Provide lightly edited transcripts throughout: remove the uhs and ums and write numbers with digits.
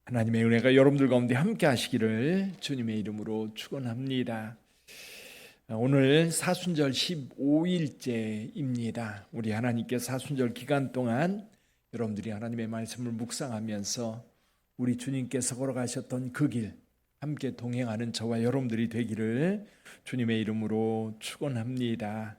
하나님의 은혜가 여러분들 가운데 함께 하시기를 주님의 이름으로 축원합니다. 오늘 사순절 15일째입니다. 우리 하나님께 사순절 기간 동안 여러분들이 하나님의 말씀을 묵상하면서 우리 주님께서 걸어가셨던 그 길 함께 동행하는 저와 여러분들이 되기를 주님의 이름으로 축원합니다.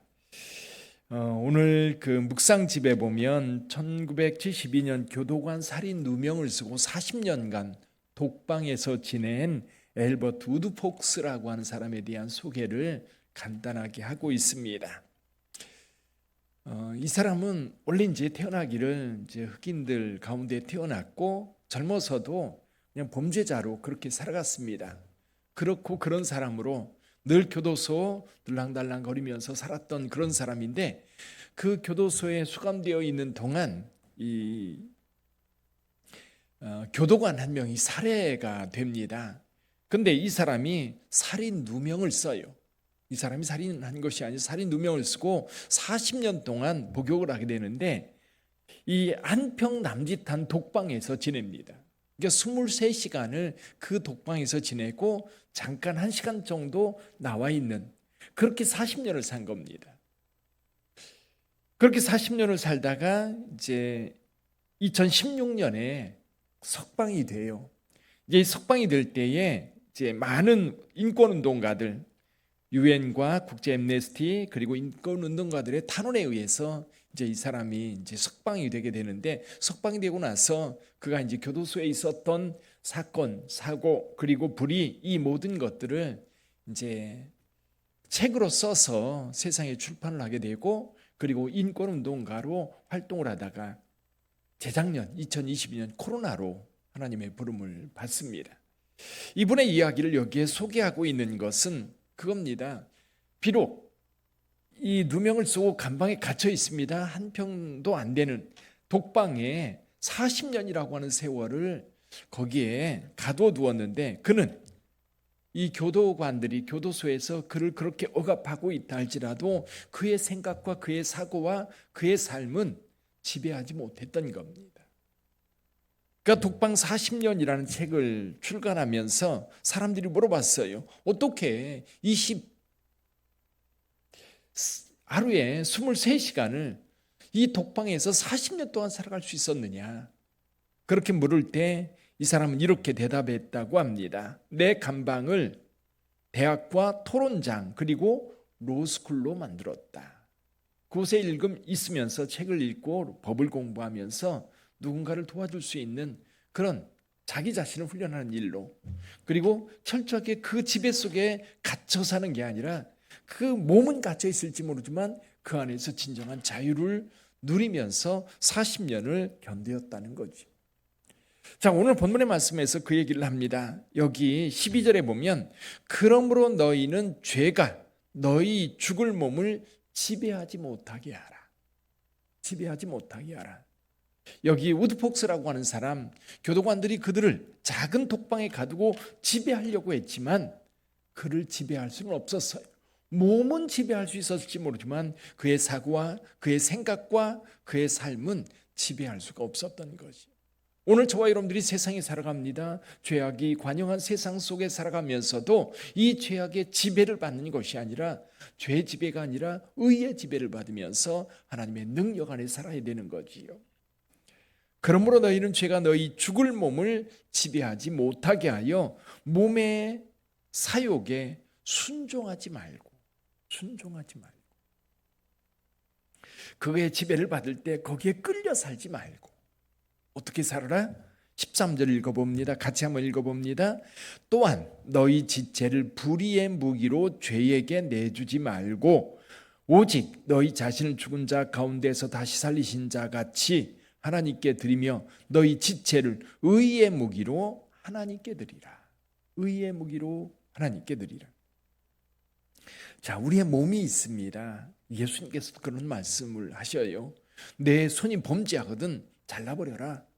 오늘 그 묵상집에 보면 1972년 교도관 살인 누명을 쓰고 40년간 독방에서 지낸 엘버트 우드폭스라고 하는 사람에 대한 소개를 간단하게 하고 있습니다. 이 사람은 원래 이제 태어나기를 이제 흑인들 가운데 태어났고 젊어서도 그냥 범죄자로 그렇게 살아갔습니다. 그렇고 그런 사람으로 늘 교도소 들랑달랑 거리면서 살았던 그런 사람인데 그 교도소에 수감되어 있는 동안 이 교도관 한 명이 살해가 됩니다. 근데 이 사람이 살인 누명을 써요. 이 사람이 살인한 것이 아니라 살인 누명을 쓰고 40년 동안 복역을 하게 되는데 이 한평 남짓한 독방에서 지냅니다. 그러니까 23시간을 그 독방에서 지내고 잠깐 1시간 정도 나와 있는 그렇게 40년을 산 겁니다. 그렇게 40년을 살다가 이제 2016년에 석방이 돼요. 이제 석방이 될 때에 이제 많은 인권운동가들, 유엔과 국제 앰네스티 그리고 인권운동가들의 탄원에 의해서 이제 이 사람이 이제 석방이 되게 되는데 석방이 되고 나서 그가 이제 교도소에 있었던 사건, 사고 그리고 불의 이 모든 것들을 이제 책으로 써서 세상에 출판을 하게 되고 그리고 인권운동가로 활동을 하다가 재작년 2022년 코로나로 하나님의 부름을 받습니다. 이분의 이야기를 여기에 소개하고 있는 것은 그겁니다. 비록 이 누명을 쓰고 감방에 갇혀 있습니다. 한 평도 안 되는 독방에 40년이라고 하는 세월을 거기에 가둬두었는데 그는 이 교도관들이 교도소에서 그를 그렇게 억압하고 있다 할지라도 그의 생각과 그의 사고와 그의 삶은 지배하지 못했던 겁니다. 그러니까 독방 40년이라는 책을 출간하면서 사람들이 물어봤어요. 어떻게 하루에 23시간을 이 독방에서 40년 동안 살아갈 수 있었느냐? 그렇게 물을 때 이 사람은 이렇게 대답했다고 합니다. 내 감방을 대학과 토론장 그리고 로스쿨로 만들었다. 그곳에 있으면서 책을 읽고 법을 공부하면서 누군가를 도와줄 수 있는 그런 자기 자신을 훈련하는 일로 그리고 철저하게 그 지배 속에 갇혀 사는 게 아니라 그 몸은 갇혀 있을지 모르지만 그 안에서 진정한 자유를 누리면서 40년을 견디었다는 거죠. 자, 오늘 본문의 말씀에서 그 얘기를 합니다. 여기 12절에 보면 그러므로 너희는 죄가 너희 죽을 몸을 지배하지 못하게 하라. 지배하지 못하게 하라. 여기 우드폭스라고 하는 사람 교도관들이 그들을 작은 독방에 가두고 지배하려고 했지만 그를 지배할 수는 없었어요. 몸은 지배할 수 있었을지 모르지만 그의 사고와 그의 생각과 그의 삶은 지배할 수가 없었던 것이. 오늘 저와 여러분들이 세상에 살아갑니다. 죄악이 관영한 세상 속에 살아가면서도 이 죄악의 지배를 받는 것이 아니라 죄 지배가 아니라 의의 지배를 받으면서 하나님의 능력 안에 살아야 되는 거지요. 그러므로 너희는 죄가 너희 죽을 몸을 지배하지 못하게 하여 몸의 사욕에 순종하지 말고 그의 지배를 받을 때 거기에 끌려 살지 말고 어떻게 살아라? 13절 읽어봅니다. 같이 한번 읽어봅니다. 또한 너희 지체를 불의의 무기로 죄에게 내주지 말고 오직 너희 자신을 죽은 자 가운데서 다시 살리신 자 같이 하나님께 드리며 너희 지체를 의의 무기로 하나님께 드리라. 의의 무기로 하나님께 드리라. 자, 우리의 몸이 있습니다. 예수님께서도 그런 말씀을 하셔요. 내 손이 범죄하거든 잘라버려라.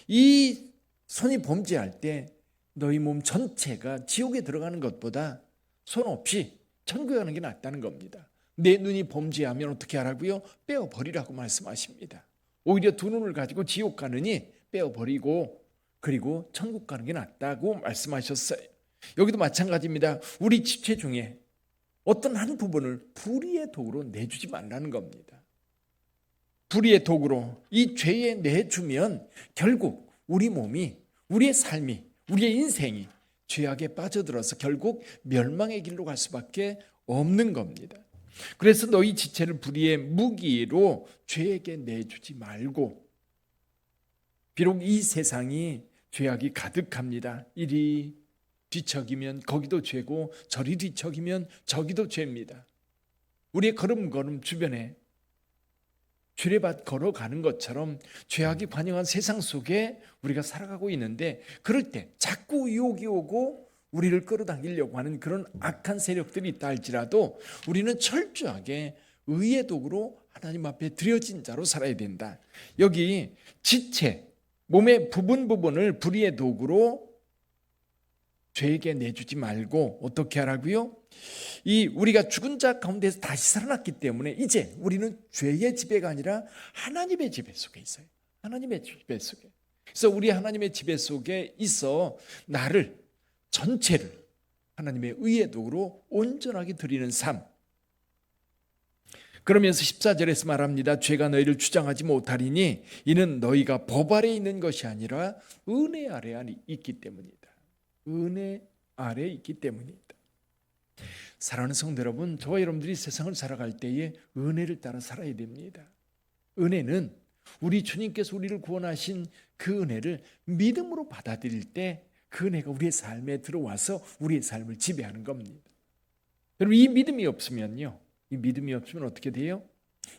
이 손이 범죄할 때 너희 몸 전체가 지옥에 들어가는 것보다 손 없이 천국에 가는 게 낫다는 겁니다. 내 눈이 범죄하면 어떻게 하라고요? 빼어버리라고 말씀하십니다. 오히려 두 눈을 가지고 지옥 가느니 빼어버리고 그리고 천국 가는 게 낫다고 말씀하셨어요. 여기도 마찬가지입니다. 우리 지체 중에 어떤 한 부분을 불의의 도구로 내주지 말라는 겁니다. 불의의 도구로 이 죄에 내주면 결국 우리 몸이, 우리의 삶이, 우리의 인생이 죄악에 빠져들어서 결국 멸망의 길로 갈 수밖에 없는 겁니다. 그래서 너희 지체를 불의의 무기로 죄에게 내주지 말고, 비록 이 세상이 죄악이 가득합니다. 이리 뒤척이면 거기도 죄고 저리 뒤척이면 저기도 죄입니다. 우리의 걸음걸음 주변에 주례밭 걸어가는 것처럼 죄악이 관영한 세상 속에 우리가 살아가고 있는데, 그럴 때 자꾸 유혹이 오고 우리를 끌어당기려고 하는 그런 악한 세력들이 있다 할지라도 우리는 철저하게 의의 도구로 하나님 앞에 드려진 자로 살아야 된다. 여기 지체, 몸의 부분을 불의의 도구로 죄에게 내주지 말고 어떻게 하라고요? 우리가 죽은 자 가운데서 다시 살아났기 때문에 이제 우리는 죄의 지배가 아니라 하나님의 지배 속에 있어요. 하나님의 지배 속에. 그래서 우리 하나님의 지배 속에 있어 나를 전체를 하나님의 의의 도구로 온전하게 드리는 삶. 그러면서 14절에서 말합니다. 죄가 너희를 주장하지 못하리니 이는 너희가 법 아래 있는 것이 아니라 은혜 아래 있기 때문이다. 은혜 아래 있기 때문이다. 사랑하는 성도 여러분, 저와 여러분들이 세상을 살아갈 때에 은혜를 따라 살아야 됩니다. 은혜는 우리 주님께서 우리를 구원하신 그 은혜를 믿음으로 받아들일 때 그 은혜가 우리의 삶에 들어와서 우리의 삶을 지배하는 겁니다. 여러분, 이 믿음이 없으면 어떻게 돼요?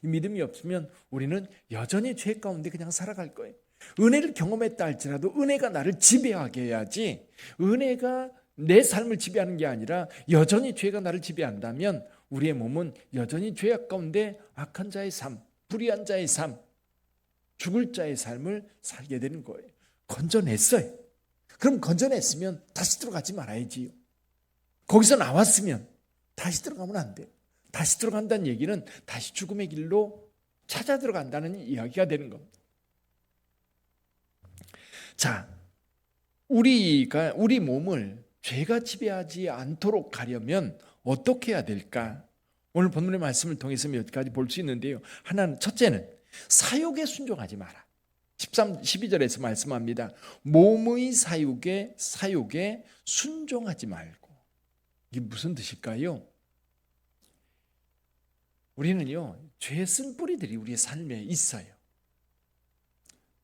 이 믿음이 없으면 우리는 여전히 죄 가운데 그냥 살아갈 거예요. 은혜를 경험했다 할지라도 은혜가 나를 지배하게 해야지, 은혜가 내 삶을 지배하는 게 아니라 여전히 죄가 나를 지배한다면 우리의 몸은 여전히 죄악 가운데 악한 자의 삶, 불의한 자의 삶, 죽을 자의 삶을 살게 되는 거예요. 건져냈어요. 그럼 건져냈으면 다시 들어가지 말아야지요. 거기서 나왔으면 다시 들어가면 안 돼요. 다시 들어간다는 얘기는 다시 죽음의 길로 찾아 들어간다는 이야기가 되는 겁니다. 자, 우리 몸을 죄가 지배하지 않도록 하려면 어떻게 해야 될까? 오늘 본문의 말씀을 통해서 몇 가지 볼 수 있는데요. 첫째는 사욕에 순종하지 마라. 12절에서 말씀합니다. 몸의 사욕에 순종하지 말고. 이게 무슨 뜻일까요? 우리는요, 죄의 쓴 뿌리들이 우리의 삶에 있어요.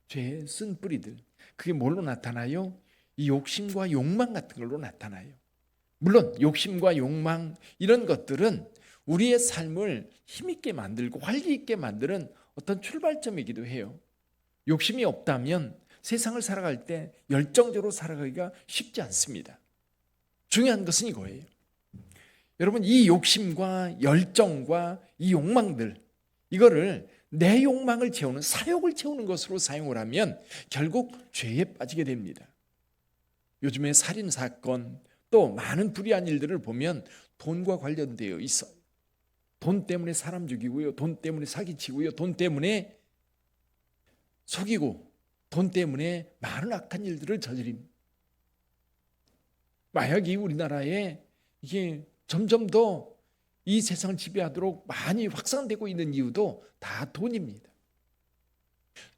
죄의 쓴 뿌리들. 그게 뭘로 나타나요? 이 욕심과 욕망 같은 걸로 나타나요. 물론 욕심과 욕망 이런 것들은 우리의 삶을 힘있게 만들고 활기 있게 만드는 어떤 출발점이기도 해요. 욕심이 없다면 세상을 살아갈 때 열정적으로 살아가기가 쉽지 않습니다. 중요한 것은 이거예요. 여러분, 이 욕심과 열정과 이 욕망들, 이거를 내 욕망을 채우는, 사욕을 채우는 것으로 사용을 하면 결국 죄에 빠지게 됩니다. 요즘에 살인 사건, 또 많은 불의한 일들을 보면 돈과 관련되어 있어요. 돈 때문에 사람 죽이고요, 돈 때문에 사기치고요, 돈 때문에 속이고, 돈 때문에 많은 악한 일들을 저지릅니다. 마약이 우리나라에 이게 점점 더 이 세상을 지배하도록 많이 확산되고 있는 이유도 다 돈입니다.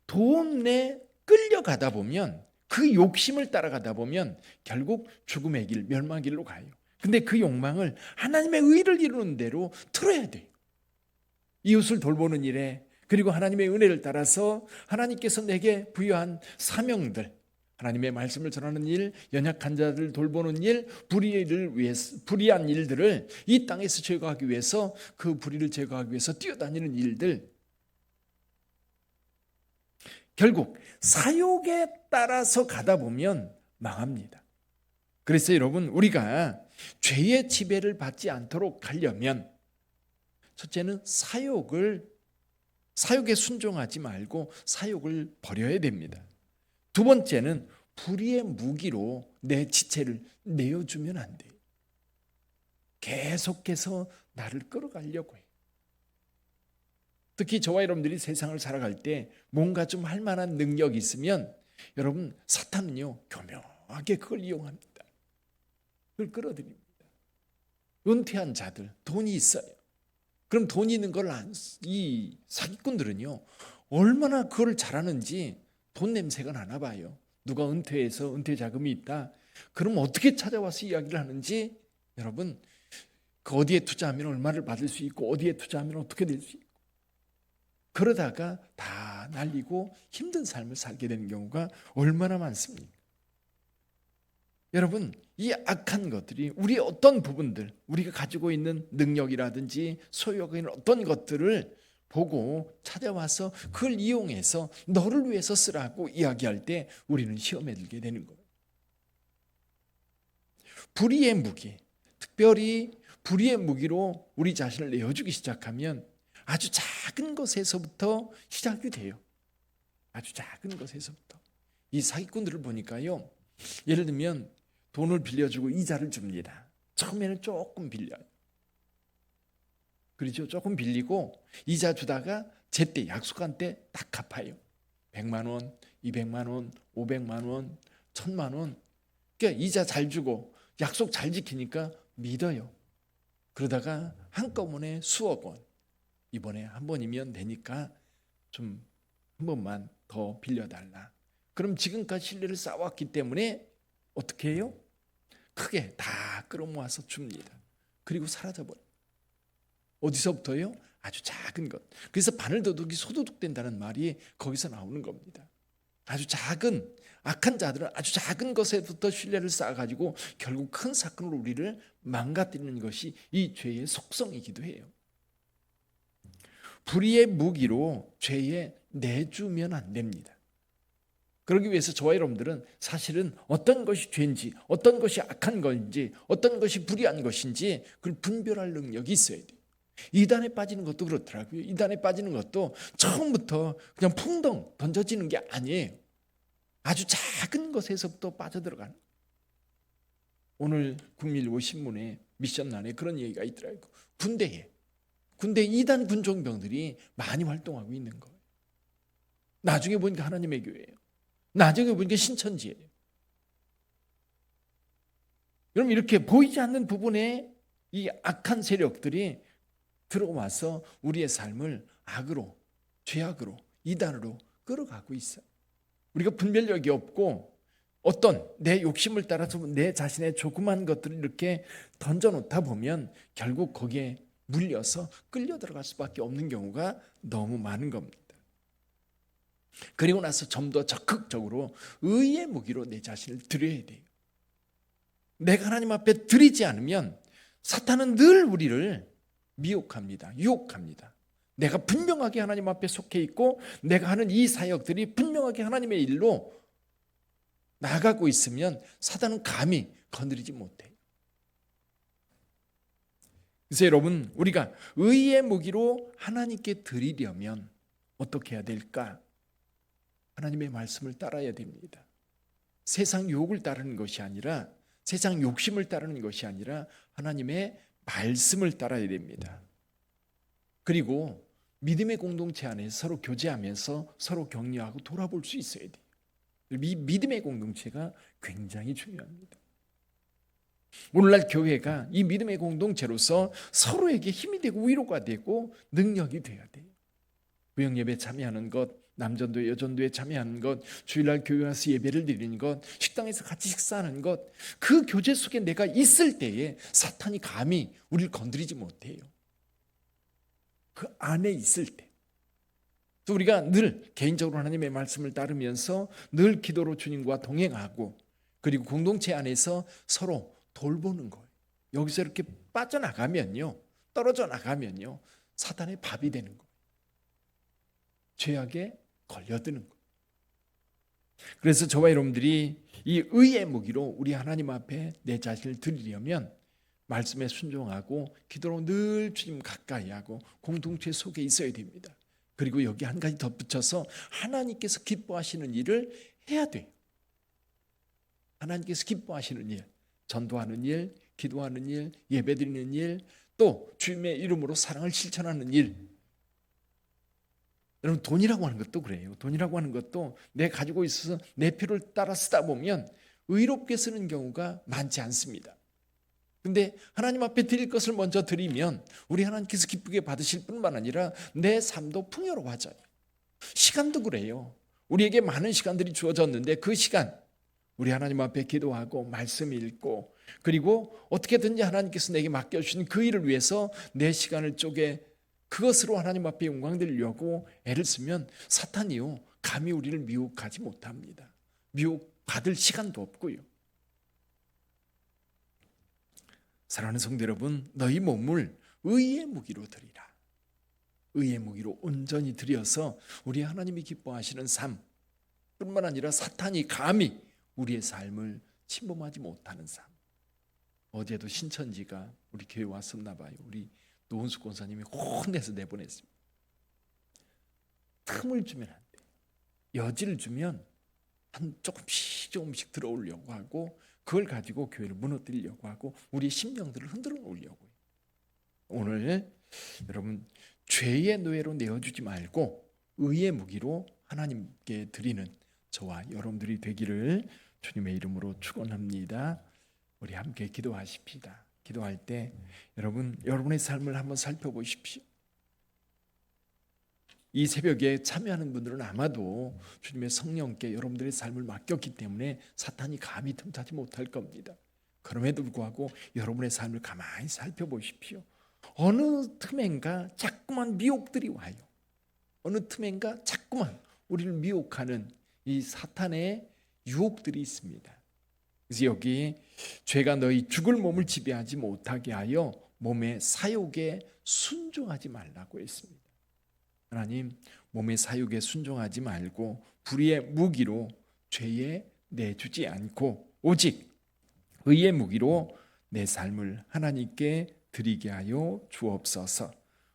돈에 끌려가다 보면, 그 욕심을 따라가다 보면 결국 죽음의 길, 멸망의 길로 가요. 근데 그 욕망을 하나님의 의를 이루는 대로 틀어야 돼요. 이웃을 돌보는 일에, 그리고 하나님의 은혜를 따라서 하나님께서 내게 부여한 사명들, 하나님의 말씀을 전하는 일, 연약한 자들을 돌보는 일, 불의한 일들을 이 땅에서 제거하기 위해서, 그 불의를 제거하기 위해서 뛰어다니는 일들, 결국 사욕에 따라서 가다 보면 망합니다. 그래서 여러분, 우리가 죄의 지배를 받지 않도록 하려면 첫째는 사욕에 순종하지 말고 사욕을 버려야 됩니다. 두 번째는 불의의 무기로 내 지체를 내어주면 안 돼요. 계속해서 나를 끌어가려고 해요. 특히 저와 여러분들이 세상을 살아갈 때 뭔가 좀 할 만한 능력이 있으면 여러분, 사탄은요 교묘하게 그걸 이용합니다. 그걸 끌어들입니다. 은퇴한 자들, 돈이 있어요. 그럼 돈 있는 걸 이 사기꾼들은요 얼마나 그걸 잘하는지 돈 냄새가 나나 봐요. 누가 은퇴해서 은퇴 자금이 있다. 그럼 어떻게 찾아와서 이야기를 하는지 여러분, 그 어디에 투자하면 얼마를 받을 수 있고 어디에 투자하면 어떻게 될 수 있고, 그러다가 다 날리고 힘든 삶을 살게 되는 경우가 얼마나 많습니까? 여러분, 이 악한 것들이 우리의 어떤 부분들, 우리가 가지고 있는 능력이라든지 소유하고 있는 어떤 것들을 보고 찾아와서 그걸 이용해서 너를 위해서 쓰라고 이야기할 때 우리는 시험에 들게 되는 거예요. 불의의 무기, 특별히 불의의 무기로 우리 자신을 내어주기 시작하면 아주 작은 것에서부터 시작이 돼요. 아주 작은 것에서부터. 이 사기꾼들을 보니까요, 예를 들면 돈을 빌려주고 이자를 줍니다. 처음에는 조금 빌려요. 그렇죠? 조금 빌리고 이자 주다가 제때 약속한 때 딱 갚아요. 100만 원, 200만 원, 500만 원, 1000만 원. 그러니까 이자 잘 주고 약속 잘 지키니까 믿어요. 그러다가 한꺼번에 수억 원. 이번에 한 번이면 되니까 좀 한 번만 더 빌려달라. 그럼 지금까지 신뢰를 쌓아왔기 때문에 어떻게 해요? 크게 다 끌어모아서 줍니다. 그리고 사라져버려요. 어디서부터요? 아주 작은 것. 그래서 바늘도둑이 소도둑된다는 말이 거기서 나오는 겁니다. 아주 작은, 악한 자들은 아주 작은 것에부터 신뢰를 쌓아가지고 결국 큰 사건으로 우리를 망가뜨리는 것이 이 죄의 속성이기도 해요. 불의의 무기로 죄에 내주면 안 됩니다. 그러기 위해서 저와 여러분들은 사실은 어떤 것이 죄인지, 어떤 것이 악한 건지, 어떤 것이 불의한 것인지 그걸 분별할 능력이 있어야 돼요. 이단에 빠지는 것도 그렇더라고요. 이단에 빠지는 것도 처음부터 그냥 풍덩 던져지는 게 아니에요. 아주 작은 것에서부터 빠져들어가는. 오늘 국민일보 신문에 미션란에 그런 얘기가 있더라고요. 군대 이단 군종병들이 많이 활동하고 있는 거예요. 나중에 보니까 하나님의 교회예요. 나중에 보니까 신천지예요. 여러분, 이렇게 보이지 않는 부분에 이 악한 세력들이 들어와서 우리의 삶을 악으로, 죄악으로, 이단으로 끌어가고 있어요. 우리가 분별력이 없고 어떤 내 욕심을 따라서 내 자신의 조그만 것들을 이렇게 던져놓다 보면 결국 거기에 물려서 끌려 들어갈 수밖에 없는 경우가 너무 많은 겁니다. 그리고 나서 좀 더 적극적으로 의의 무기로 내 자신을 드려야 돼요. 내가 하나님 앞에 드리지 않으면 사탄은 늘 우리를 미혹합니다. 유혹합니다. 내가 분명하게 하나님 앞에 속해 있고 내가 하는 이 사역들이 분명하게 하나님의 일로 나가고 있으면 사탄은 감히 건드리지 못해요. 그래서 여러분, 우리가 의의 무기로 하나님께 드리려면 어떻게 해야 될까? 하나님의 말씀을 따라야 됩니다. 세상 유혹을 따르는 것이 아니라, 세상 욕심을 따르는 것이 아니라 하나님의 말씀을 따라야 됩니다. 그리고 믿음의 공동체 안에서 서로 교제하면서 서로 격려하고 돌아볼 수 있어야 돼요. 이 믿음의 공동체가 굉장히 중요합니다. 오늘날 교회가 이 믿음의 공동체로서 서로에게 힘이 되고 위로가 되고 능력이 돼야 돼요. 구역예배 참여하는 것, 남전도회 여전도회 참여하는 것, 주일날 교회 와서 예배를 드리는 것, 식당에서 같이 식사하는 것, 그 교제 속에 내가 있을 때에 사탄이 감히 우리를 건드리지 못해요. 그 안에 있을 때. 또 우리가 늘 개인적으로 하나님의 말씀을 따르면서 늘 기도로 주님과 동행하고, 그리고 공동체 안에서 서로 돌보는 거예요. 여기서 이렇게 빠져나가면요, 떨어져 나가면요, 사탄의 밥이 되는 거예요. 죄악에 걸려드는 거예요. 그래서 저와 여러분들이 이 의의 무기로 우리 하나님 앞에 내 자신을 드리려면 말씀에 순종하고 기도로 늘 주님 가까이 하고 공동체 속에 있어야 됩니다. 그리고 여기 한 가지 덧붙여서 하나님께서 기뻐하시는 일을 해야 돼요. 하나님께서 기뻐하시는 일, 전도하는 일, 기도하는 일, 예배드리는 일, 또 주님의 이름으로 사랑을 실천하는 일, 여러분, 돈이라고 하는 것도 그래요. 돈이라고 하는 것도 내 가지고 있어서 내 필요를 따라 쓰다 보면 의롭게 쓰는 경우가 많지 않습니다. 근데 하나님 앞에 드릴 것을 먼저 드리면 우리 하나님께서 기쁘게 받으실 뿐만 아니라 내 삶도 풍요로워져요. 시간도 그래요. 우리에게 많은 시간들이 주어졌는데 그 시간 우리 하나님 앞에 기도하고 말씀 읽고 그리고 어떻게든지 하나님께서 내게 맡겨주신 그 일을 위해서 내 시간을 쪼개 그것으로 하나님 앞에 영광 드리려고 애를 쓰면 사탄이요 감히 우리를 미혹하지 못합니다. 미혹받을 시간도 없고요. 사랑하는 성도 여러분, 너희 몸을 의의 무기로 드리라. 의의 무기로 온전히 드려서 우리 하나님이 기뻐하시는 삶 뿐만 아니라 사탄이 감히 우리의 삶을 침범하지 못하는 삶. 어제도 신천지가 우리 교회 왔었나 봐요. 우리 노은숙 권사님이 혼내서 내보냈습니다. 틈을 주면 안 돼. 여지를 주면 한 조금씩 들어오려고 하고 그걸 가지고 교회를 무너뜨리려고 하고 우리 심령들을 흔들어 놓으려고 해요. 오늘 여러분 죄의 노예로 내어주지 말고 의의 무기로 하나님께 드리는 저와 여러분들이 되기를 주님의 이름으로 축원합니다. 우리 함께 기도하십시다. 기도할 때 여러분의 삶을 한번 살펴보십시오. 이 새벽에 참여하는 분들은 아마도 주님의 성령께 여러분들의 삶을 맡겼기 때문에 사탄이 감히 틈타지 못할 겁니다. 그럼에도 불구하고 여러분의 삶을 가만히 살펴보십시오. 어느 틈엔가 자꾸만 미혹들이 와요. 어느 틈엔가 자꾸만 우리를 미혹하는 이 사탄의 유혹들이 있습니다. 그래서 여기 죄가 너희 죽을 몸을 지배하지 못하게 하여 몸의 사욕에 순종하지 말라고 했습니다. 하나님, 몸의 사욕에 순종하지 말고 불의의 무기로 죄에 내주지 않고 오직 의의 무기로 내 삶을 하나님께 드리게 하여 주옵소서.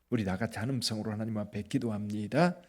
우리 다 같이 한 음성으로 하나님 앞에 기도합니다.